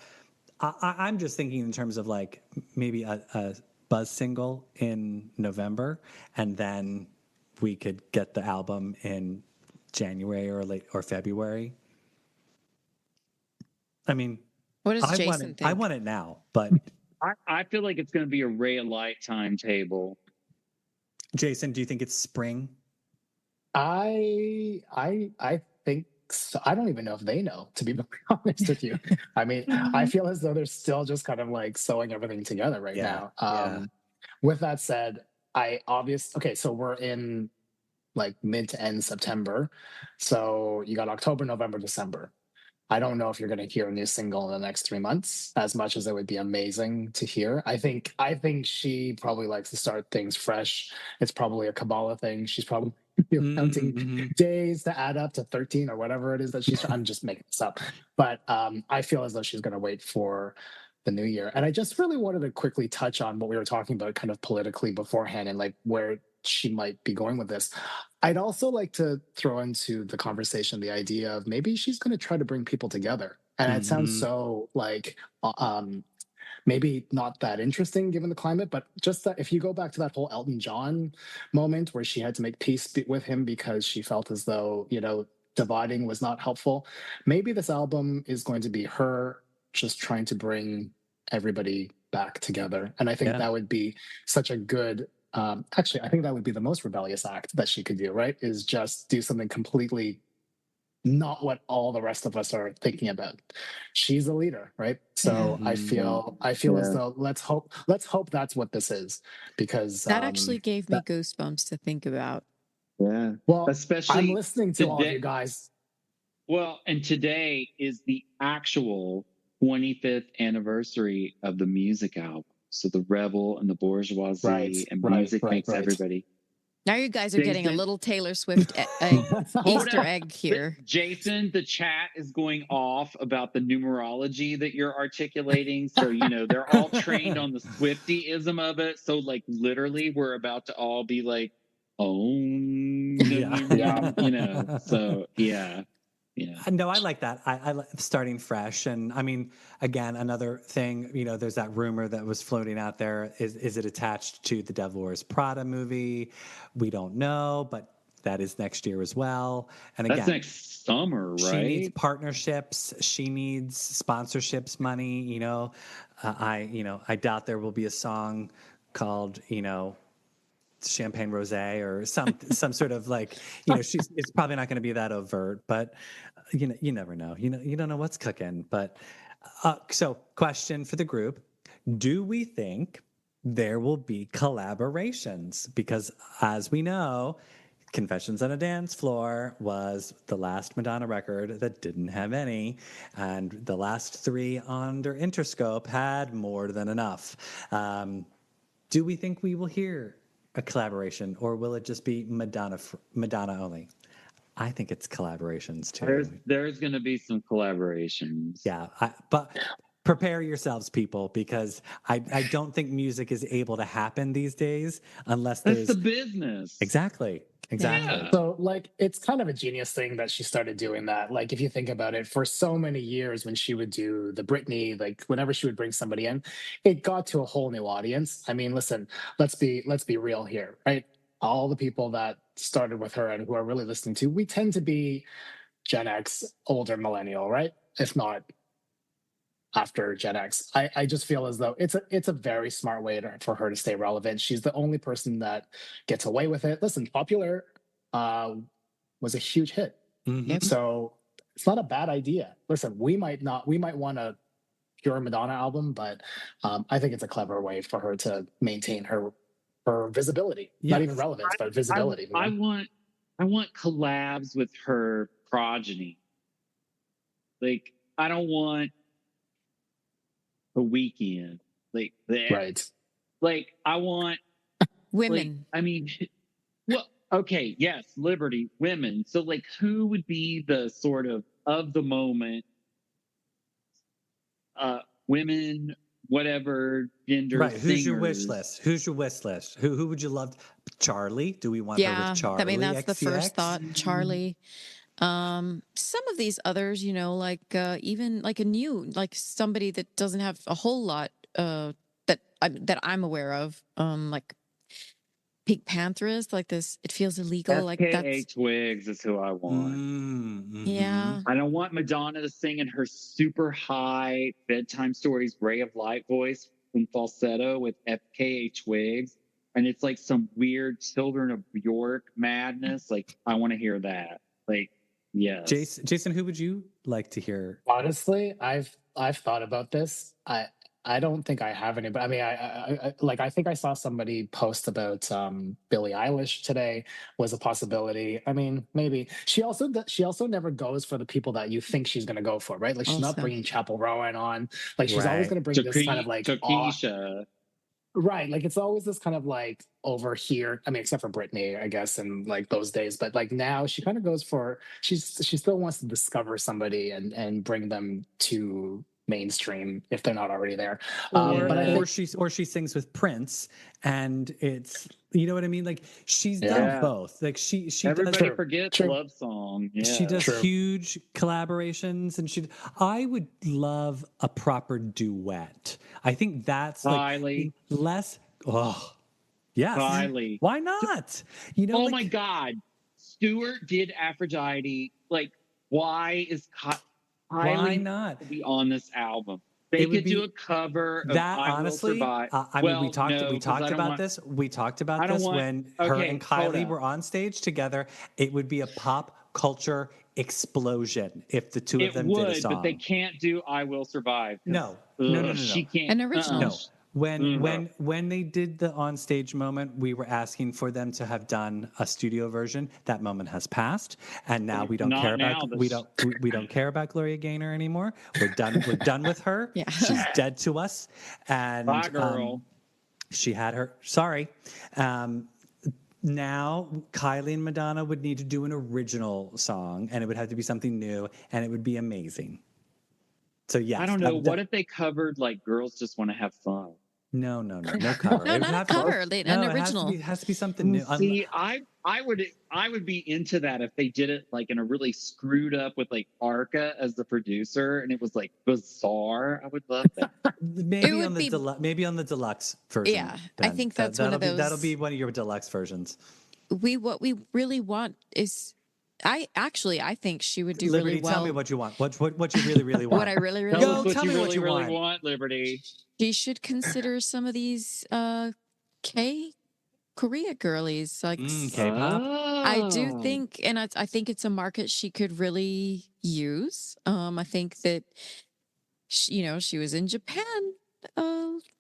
I'm just thinking in terms of like maybe a buzz single in November, and then we could get the album in January or February. I mean, What does Jason I think? want it now, but I feel like it's going to be a Ray of Light timetable. Jason, do you think it's spring? I think so. I don't even know if they know, to be very honest with you. I mean, I feel as though they're still just kind of like sewing everything together right now. With that said, okay, so we're in like mid to end September. So you got October, November, December. I don't know if you're going to hear a new single in the next 3 months, as much as it would be amazing to hear. I think she probably likes to start things fresh. It's probably a Kabbalah thing. She's probably counting days to add up to 13 or whatever it is that she's. I'm just making this up, but I feel as though she's going to wait for the new year. And I just really wanted to quickly touch on what we were talking about, kind of politically beforehand, and like where she might be going with this. I'd also like to throw into the conversation the idea of maybe she's going to try to bring people together. And it sounds so like maybe not that interesting given the climate, but just that if you go back to that whole Elton John moment where she had to make peace with him because she felt as though, dividing was not helpful, maybe this album is going to be her just trying to bring everybody back together. And I think Yeah. that would be such a good, actually, I think that would be the most rebellious act that she could do, right? Is just do something completely not what all the rest of us are thinking about. She's a leader, right? So Yeah. I Mhm. feel as Yeah. though let's hope that's what this is, because That actually gave me that goosebumps to think about. Yeah. well, I'm Especially listening to all of you today. guys. Well, and today is the actual 25th anniversary of the music album. So the rebel and the Right, bourgeoisie and right, music right, makes right. everybody. Now you guys are getting a Jason, little Taylor Swift hold Easter up. egg here. Jason, the chat is going off about the numerology that you're articulating. So, they're all trained on the Swiftyism of it. So, like, literally, we're about to all be like, oh, Yeah. So, yeah. Yeah. No, I like that. I like starting fresh. And I mean, again, another thing, there's that rumor that was floating out there. Is it attached to the Devil Wears Prada movie? We don't know, but that is next year as well. And That's again, next summer, she needs right? partnerships. She needs sponsorships money. I doubt there will be a song called, champagne rosé or some sort of like, it's probably not going to be that overt, but you never know. You don't know what's cooking. But so question for the group: do we think there will be collaborations? Because as we know, Confessions on a Dance Floor was the last Madonna record that didn't have any, and the last three under Interscope had more than enough. Do we think we will hear a collaboration, or will it just be Madonna only? I think it's collaborations too. There's going to be some collaborations. Yeah, but prepare yourselves, people, because I don't think music is able to happen these days unless That's the there's business. exactly. Yeah. So, like, it's kind of a genius thing that she started doing that. Like, if you think about it, for so many years when she would do the Britney, like whenever she would bring somebody in, it got to a whole new audience. I mean, listen, let's be real here, right? All the people that started with her and who are really listening to, we tend to be Gen X, older millennial, right? If not after Gen X. I just feel as though it's a very smart way for her to stay relevant. She's the only person that gets away with it. Listen, Popular uh, was a huge hit, Yep. so it's not a bad idea. Listen, we might want a pure Madonna album, but I think it's a clever way for her to maintain her visibility, not even Yes. relevance, but I, visibility. I want I want collabs with her progeny. Like, I don't want a weekend. Like that. Right. Like, I want, Women. I mean, well, okay, yes, liberty, women. So, like, who would be the sort of the moment, women, whatever gender Right. Who's your wish singers? list? Who's your wish list? Who would you love? Charlie? Do we want her with Yeah, I mean Charlie? that's the first XCX? thought. Charlie. Some of these others, like even like a new, like somebody that doesn't have a whole lot that I'm aware of. Like Pink Pantherist, like this. It feels illegal. Like FKA that's Twigs is who I want. Mm-hmm. yeah. I don't want Madonna to sing in her super high bedtime stories, Ray of Light voice in falsetto with FKA Twigs. And it's like some weird Children of York madness. Like, I want to hear that. Like, yes. Jason, who would you like to hear? Honestly, I've thought about this. I don't think I have any, but I mean, I think I saw somebody post about Billie Eilish today was a possibility. I mean, maybe she also never goes for the people that you think she's going to go for, right? Like she's not Also, bringing Chapel Rowan on. Like she's always Right. going to bring this kind of like awe. Tokisha. Right, like it's always this kind of like over here. I mean, except for Britney, I guess, in like those days. But like now, she kind of goes for she still wants to discover somebody and bring them to mainstream if they're not already there. Or But I Yeah. think, or she sings with Prince, and it's, you know what I mean. Like she's yeah, done Yeah. both. Like she Everybody does. true, forgets true, Love Song. She Yeah. does true. huge collaborations, and I would love a proper duet. I think that's like Kylie. less. Oh, yes. Kylie. Why not? You know, Oh like my God. Stewart did Aphrodite. Like, why is why Kylie not? to be on this album? They It would could do be a cover of that I Will honestly. Survive. I mean, we Well, talked no, because I don't about want, this. We talked I about don't this want, when her and okay, hold Kylie up. were on stage together. It would be a pop culture explosion if the two of It them did a would, but they song. can't do I Will Survive. No, no. She can't. An original. No. When Mm. when they did the on stage moment, we were asking for them to have done a studio version. That moment has passed, and now we don't Not care now. about we don't care about Gloria Gaynor anymore. We're done with her. Yeah. She's dead to us, and Bye, girl. she had her. Sorry. Now Kylie and Madonna would need to do an original song, and it would have to be something new, and it would be amazing. So yes, I don't know. What if they covered like Girls Just Want to Have Fun? No cover. No, It would not a have to- cover, an no, original. It has to be something new. See, I would be into that if they did it like in a really screwed up with like Arca as the producer and it was like bizarre. I would love that. Maybe would on the be- maybe on the deluxe version. Yeah, I Ben. think that's one of That'll those- be one of your deluxe versions. What we really want is, I think she would do Liberty, really well. tell me what you want. What you really want? What I really, really Tell want. us what tell you me what really, you really want. want, Liberty. She should consider some of these Korea girlies. Like K-pop. I do think, and I think it's a market she could really use. I think that she was in Japan.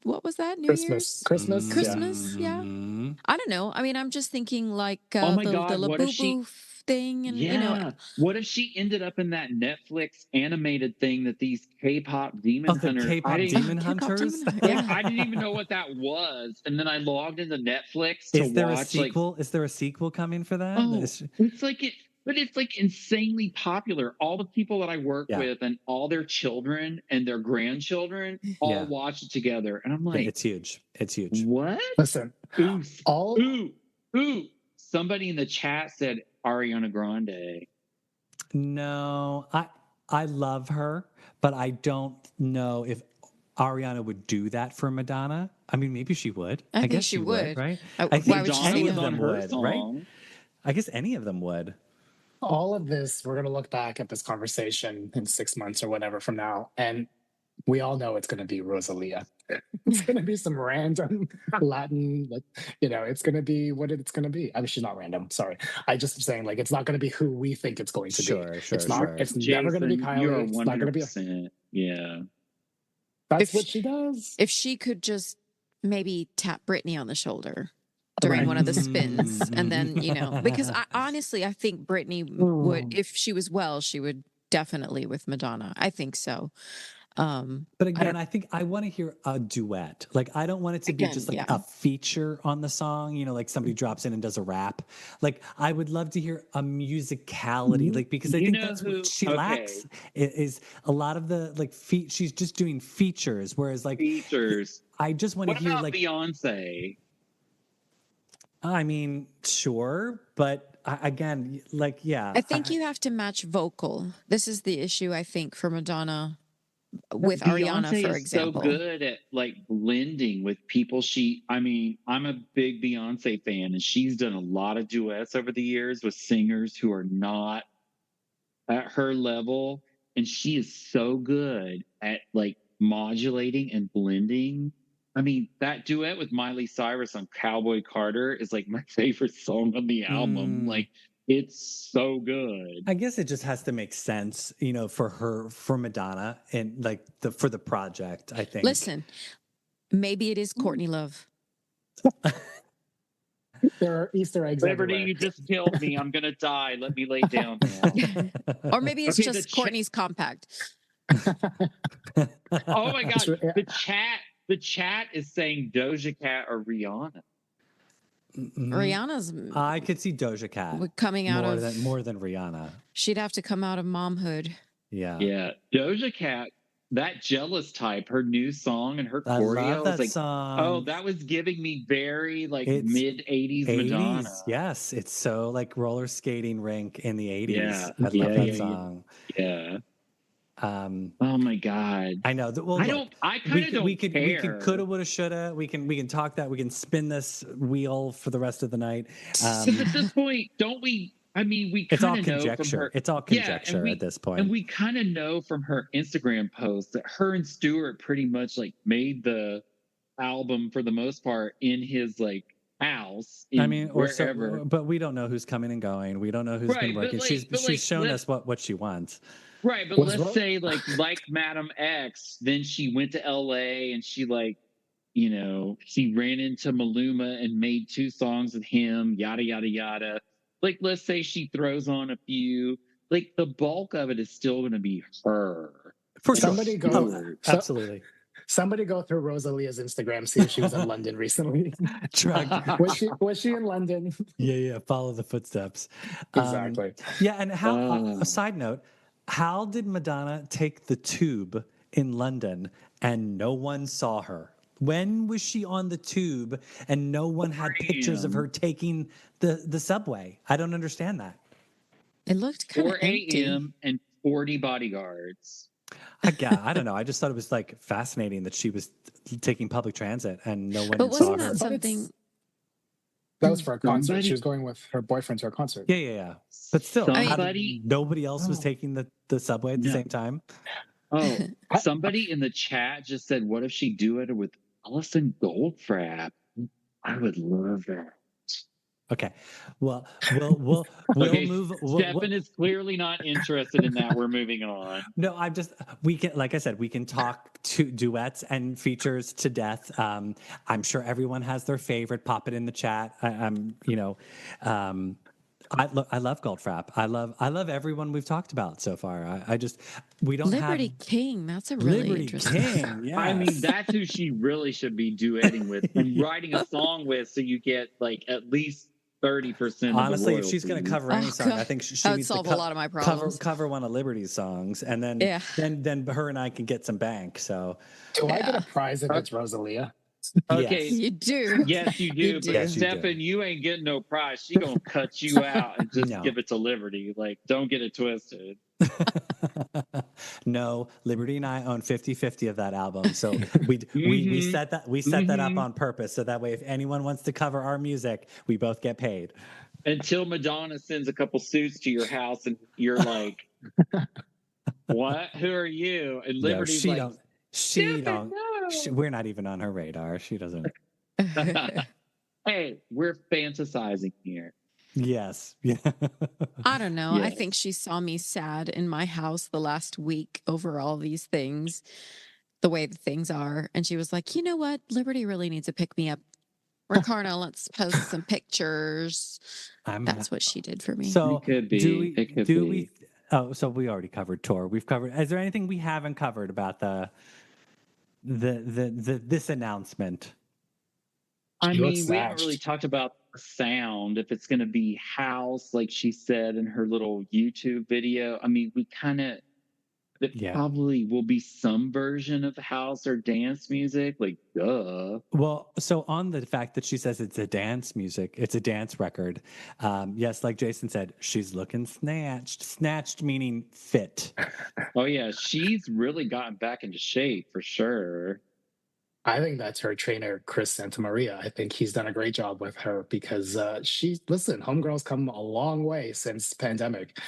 What was that? New Year's? Christmas, yeah. Christmas, yeah. Mhm. I don't know. I mean, I'm just thinking like Oh my the God, what if Labubu thing, and Yeah. What if she ended up in that Netflix animated thing that these K-pop demon Oh, the hunters? K-pop demon hunters. Yeah. I didn't even know what that was, and then I logged into Netflix to Is there a watch sequel? Is there a sequel coming for that? Oh, it's like it, but it's like insanely popular. All the people that I work Yeah. with and all their children and their grandchildren all Yeah. watch it together, and I'm like, It's huge. It's huge. what? Listen, Ooh, all ooh! Somebody in the chat said Ariana Grande. No, I love her, but I don't know if Ariana would do that for Madonna. I mean, maybe she would. I think guess she she would. right? Why I think would she Madonna say any was of no? on them her would, song. right? I guess any of them would. all of this, we're going to look back at this conversation in 6 months or whatever from now, and we all know it's going to be Rosalia. It's going to be some random Latin, like, it's going to be what it's going to be. I mean, she's not random. Sorry. I just am saying, like, it's not going to be who we think it's going to be. Sure. It's not. Sure. It's never going to be Jason, you are Kylie. It's not going to be. 100%. Yeah. That's If what she does. If she could just maybe tap Britney on the shoulder during one of the spins, and then because I think Britney would, if she was well, she would definitely with Madonna. I think so. But again, I think I want to hear a duet. Like, I don't want it to be Again, just like yeah. a feature on the song, like somebody drops in and does a rap. Like, I would love to hear a musicality, like, because I You think know that's who- what she okay. lacks is a lot of the like she's just doing features. Whereas like Features. I just want to What hear about like, Beyonce? I mean, sure. But again, like, yeah. I think you have to match vocal. This is the issue, I think, for Madonna with Ariana, Beyonce for is example. so good at like blending with people. I'm a big Beyonce fan, and she's done a lot of duets over the years with singers who are not at her level, and she is so good at like modulating and blending. I mean, that duet with Miley Cyrus on Cowboy Carter is like my favorite song on the album. Like, it's so good. I guess it just has to make sense, for Madonna and like for the project, I think. Listen, maybe it is Courtney Love. There are Easter eggs Liberty, everywhere. you just killed me. I'm gonna die. Let me lay down now. Or maybe it's Okay, the just Courtney's compact. Oh my god, True, yeah. the chat is saying Doja Cat or Rihanna. Rihanna's I could see Doja Cat coming out more of more than Rihanna. She'd have to come out of momhood. Yeah. Yeah, Doja Cat that Jealous Type, her new song and her I choreo, love I was that like, oh, song. that was giving me very like It's mid 80s Madonna. 80s. Yes, it's so like roller skating rink in the 80s. Yeah. I love that Yeah. song. Yeah. Um, Oh my God. I know that. Well, look, I kind of don't we could, care. coulda, woulda, shoulda. We can talk that. We can spin this wheel for the rest of the night. Because at this point, don't we? I mean, we It's kind all of know from conjecture. her. It's all Yeah, conjecture at this and point. we kind of know from her Instagram post that her and Stuart pretty much like made the album for the most part in his like house I in mean, or wherever. so, but we don't know who's coming and going. We don't know who's been Right, working. but She's like shown let us what she wants. right, but Was let's Ro- say like Madam X, then she went to LA and she like you know, she ran into Maluma and made 2 songs with him, yada, yada, yada. Like, let's say she throws on a few, like, the bulk of it is still going to be her For and sure. somebody go Oh, Stuart. so absolutely. somebody go through Rosalia's Instagram, see if she was in London recently. Drug. Was she in London? Yeah. Follow the footsteps. Exactly. Yeah. And how, a Uh, side note, how did Madonna take the tube in London and no one saw her? When was she on the tube and no one had pictures of her taking the subway? I don't understand that. It looked kind of 4 empty. a.m. and 40 bodyguards. I don't know. I just thought it was like fascinating that she was taking public transit and no But one saw wasn't her. that But it's something? that was for a concert. She Somebody, was going with her boyfriend to a concert. Yeah. But still, I how mean, did somebody, nobody else was Oh. taking the subway at the no. same time? Oh, I, somebody in the chat just said, what if she do it with Alison Goldfrapp? I would love that. Okay. Well, we'll Okay, move. Stefan is clearly not interested in that. We're moving on. No, we can, like I said, we can talk to duets and features to death. I'm sure everyone has their favorite. Pop it in the chat. Um, I love Goldfrapp. I love everyone we've talked about so far. We don't have Liberty King. That's a really Liberty interesting. King. Yes. I mean, that's who she really should be duetting with and writing a song with, so you get like at least 30% of the Honestly, if she's going to royalties. cover any Oh song, I God, think she that would needs to solve a lot of my cover problems. one of Liberty's songs, and Yeah, then her and I can get some bank. So do I get a yeah. prize if it's Rosalia? Okay, yes, You do. yes, you You do, but yes, do. you do. Stefan, you ain't getting no prize. She gonna cut you out and just No. give it to Liberty. Like, don't get it twisted. No, Liberty and I own 50-50 of that album. So we Mhm, set that up mhm. on purpose. So that way, if anyone wants to cover our music, we both get paid. Until Madonna sends a couple suits to your house and you're like, what? Who are you? And No, Liberty's like, she Stefan, don't, no. we're not even on her radar. She doesn't. Hey, we're fantasizing here. Yes. Yeah. I don't know. I think Yes. she saw me sad in my house the last week over all these things, the way the things are. And she was like, you know what? Liberty really needs to pick me up. Ricardo, let's post some pictures. That's what she did for me. So It could do be. It could we be. oh, so we already covered tour. We've covered, is there anything we haven't covered about this announcement? I She looks mean, we haven't really snatched. talked about the sound, if it's going to be house, like she said in her little YouTube video. I mean, we kind of, it Yeah. probably will be some version of house or dance music. Like, duh. Well, so on the fact that she says it's a dance record. Yes, like Jason said, she's looking snatched meaning fit. Oh, yeah. She's really gotten back into shape for sure. I think that's her trainer, Chris Santamaria. I think he's done a great job with her because listen, Homegirl's come a long way since pandemic.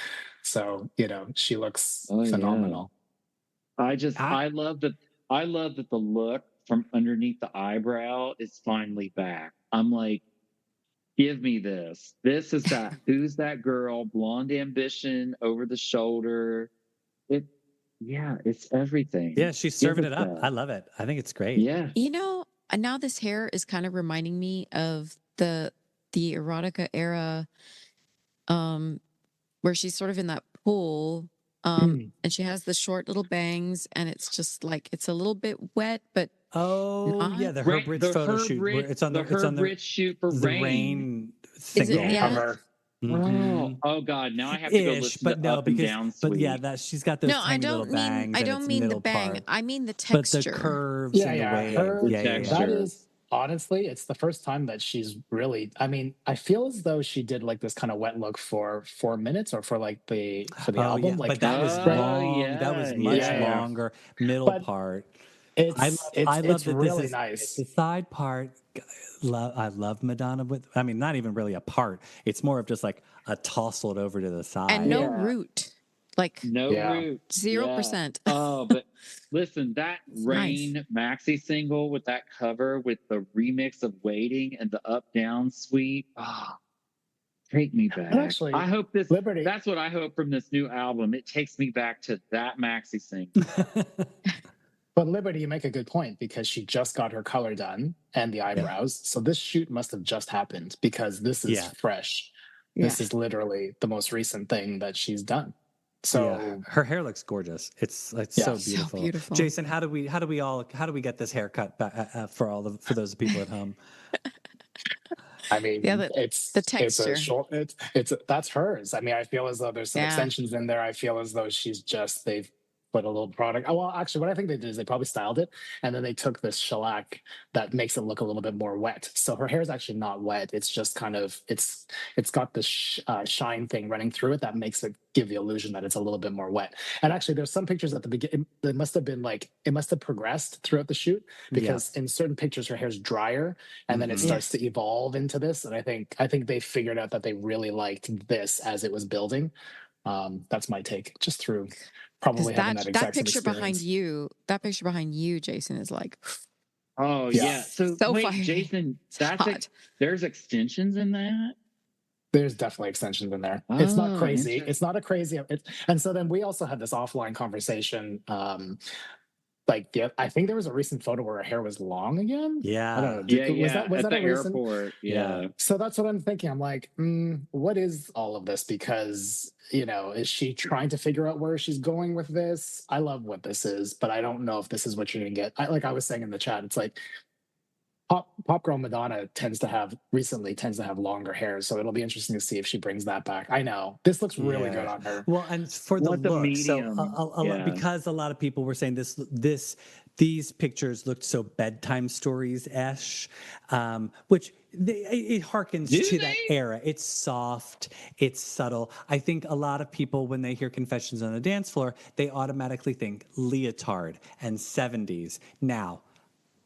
So, she looks Oh, yeah. phenomenal. I I, love that. I love that the look from underneath the eyebrow is finally back. I'm like, give me this. This is that. Who's that girl? Blonde ambition over the shoulder. It, yeah, it's everything. yeah, she's Give serving us it up. that. I love it. I think it's great. Yeah. You know, now this hair is kind of reminding me of the erotica era, where she's sort of in that pool, and she has the short little bangs, and it's just like it's a little bit wet, but Oh not. yeah, the Herb Rich photo shoot where it's on the Herb Rich shoot for the Rain. rain Is it? single. Yeah. Cover. Oh, oh God! Now I have to go Ish, listen but to no, Up and because Down but yeah, Suite. that she's got those No, tiny little bangs I and its don't mean the middle bang. part. I mean the But the texture. curves Yeah, and the yeah. way, Her The that texture. is honestly, it's the first time that she's really. I mean, I feel as though she did like this kind of wet look for 4 minutes or for like the oh yeah, album, but like that was right. Oh long. That yeah, was much Yeah, yeah. longer middle but part. it's I it's love it's that this really is it's nice. the side part. I love Madonna with. I mean, not even really a part. It's more of just like a tousled over to the And no side. Yeah, root. Like No yeah. root. Yeah. 0%. Oh, but listen, that It's nice. Rain maxi single with that cover with the remix of Waiting and the Up Down Suite. Ah, take me But back. I actually, hope this. Liberty. That's what I hope from this new album. It takes me back to that maxi single. But Liberty, you make a good point because she just got her color done and the Yeah, eyebrows. So this shoot must have just happened because this is yeah, fresh. Yeah. This is literally the most recent thing that she's done. yeah. So Her hair looks gorgeous. It's yeah, so So beautiful. beautiful. Jason, how do we get this haircut for those people at home? I Yeah, mean, the it's a texture. short. That's hers. I mean, I feel as though there's some Yeah. extensions in there. I feel as though they've put a little product. Oh, well, actually, what I think they did is they probably styled it, and then they took this shellac that makes it look a little bit more wet. So her hair is actually not wet. It's just kind of it's got this shine thing running through it that makes it give the illusion that it's a little bit more wet. And actually, there's some pictures at the beginning. It must have been like it must have progressed throughout the shoot Yeah. because in certain pictures her hair's drier and then it Mhm. Yeah. starts to evolve into this. And I think they figured out that they really liked this as it was building. That's my take, just through Because probably having that that exact same picture behind experience. you, Jason, is like Oh Yeah, yeah. So so wait, fiery. Jason, It's hot. there's extensions in that? there's definitely extensions in there. It's not Oh, crazy. interesting. It's not a crazy. And so then we also had this offline conversation. Like, yeah, I think there was a recent photo where her hair was long again. I don't Yeah, know. Yeah, Was yeah. that At the a recent? airport. yeah. Yeah. So that's what I'm thinking. I'm like, what is all of this? Because, is she trying to figure out where she's going with this? I love what this is, but I don't know if this is what you're going to get. Like I was saying in the chat, it's like pop girl Madonna tends to have longer hair. So it'll be interesting to see if she brings that back. I know this looks really good Yeah. on her. Well, and for the Want the look, so medium. Yeah. because a lot of people were saying these pictures looked so bedtime stories ish, which it harkens Do to that they? era. It's soft, it's subtle. I think a lot of people, when they hear Confessions on a Dance Floor, they automatically think leotard and 70s. Now,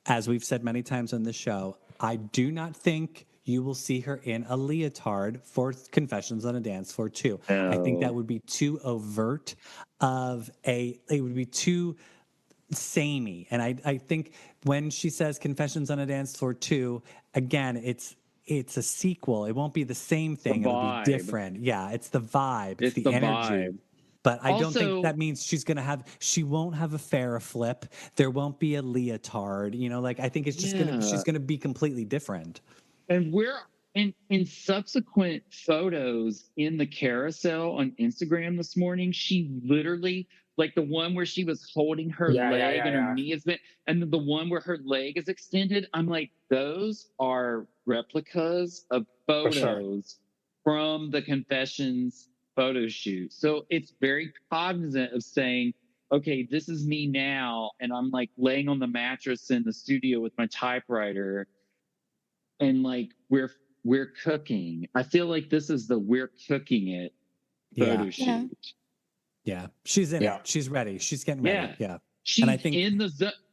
as we've said many times on the show, I do not think you will see her in a leotard for Confessions on a Dance Floor 2. I think that No. would be too overt it would be too samey. And I think when she says Confessions on a Dance Floor 2, again, it's a sequel. It won't be the same The thing. It'll be vibe. different. Yeah, it's the vibe. It's It's the the energy. vibe. But I don't think Also, that means she won't have a Farrah flip. There won't be a leotard. Like I think it's just she's yeah. gonna be completely different. And we're in subsequent photos in the carousel on Instagram this morning, she literally like the one where she was holding her Yeah, yeah, leg yeah, and her yeah, knee is bent, and then the one where her leg is extended. I'm like, those are replicas of for sure. photos from the Confessions photo shoot. So it's very cognizant of saying, okay, this is me now, and I'm like laying on the mattress in the studio with my typewriter, and like we're cooking. I feel like this is the we're cooking it Yeah, photo Yeah. shoot. yeah. She's in Yeah. it. She's ready. She's getting Yeah. ready. Yeah. And She's I think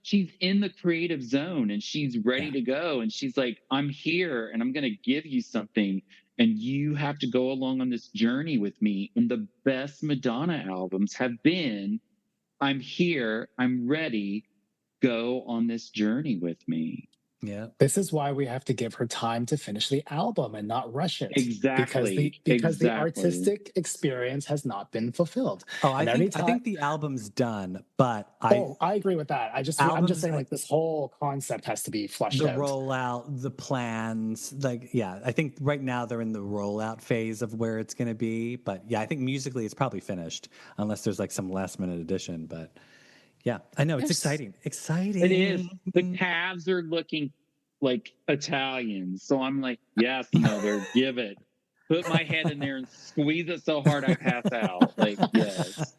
she's in the creative zone and she's ready yeah. to go. And she's like, I'm here and I'm going to give you something. And you have to go along on this journey with me. And the best Madonna albums have been, I'm here, I'm ready, go on this journey with me. Yeah. This is why we have to give her time to finish the album and not rush it. Exactly. Because the Exactly. artistic experience has not been fulfilled. Oh, And I anytime, think the album's done, but I agree with that. I'm just albums saying like this whole concept has to be flushed the out. rollout, the plans, I think right now they're in the rollout phase of where it's going to be. But yeah, I think musically it's probably finished, unless there's like some last minute addition. But yeah, I know it's exciting. Exciting. It is. The calves are looking like Italian, so I'm like, yes, mother, give it. put my head in there and squeeze it so hard I pass out. Like, yes.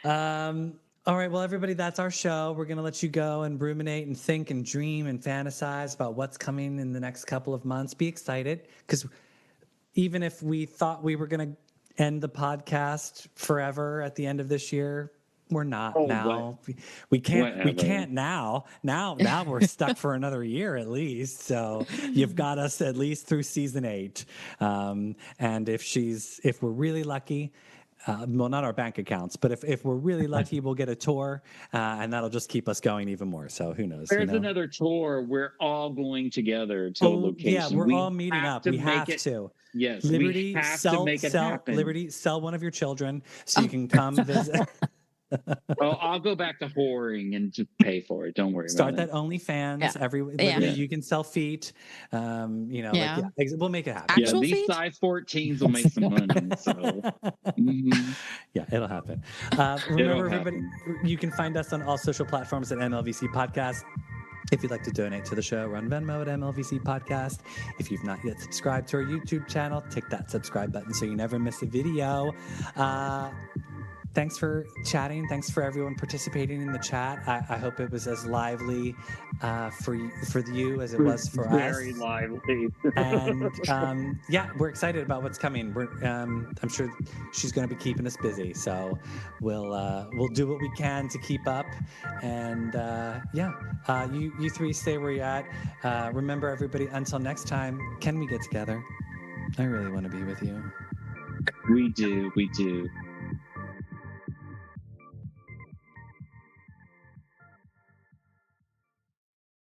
All right, well, everybody, that's our show. We're going to let you go and ruminate and think and dream and fantasize about what's coming in the next couple of months. Be excited, because even if we thought we were going to end the podcast forever at the end of this year, we're not now. We can't now. Now we're stuck for another year at least. So you've got us at least through season 8. And if we're really lucky, well, not our bank accounts, but if we're really lucky, we'll get a tour, and that'll just keep us going even more. So who knows? There's another tour. We're all going together to a location. Yeah, we're all meeting up. We have to. Yes, Liberty, we have to make it happen. Liberty, sell one of your children so you can come visit. I'll go back to whoring and just pay for it. Don't worry. Start that OnlyFans. Yeah. You can sell feet. We'll make it happen. Actual these feet? size 14s will make some money. So yeah, it'll happen. Remember, everybody, you can find us on all social platforms at MLVC Podcast. If you'd like to donate to the show, run Venmo at MLVC Podcast. If you've not yet subscribed to our YouTube channel, tick that subscribe button so you never miss a video. Thanks for chatting. Thanks for everyone participating in the chat. I hope it was as lively for you as it was for us. Very lively. And we're excited about what's coming. I'm sure she's going to be keeping us busy. So we'll do what we can to keep up. And you three stay where you're at. Remember, everybody, until next time, can we get together? I really want to be with you. We do.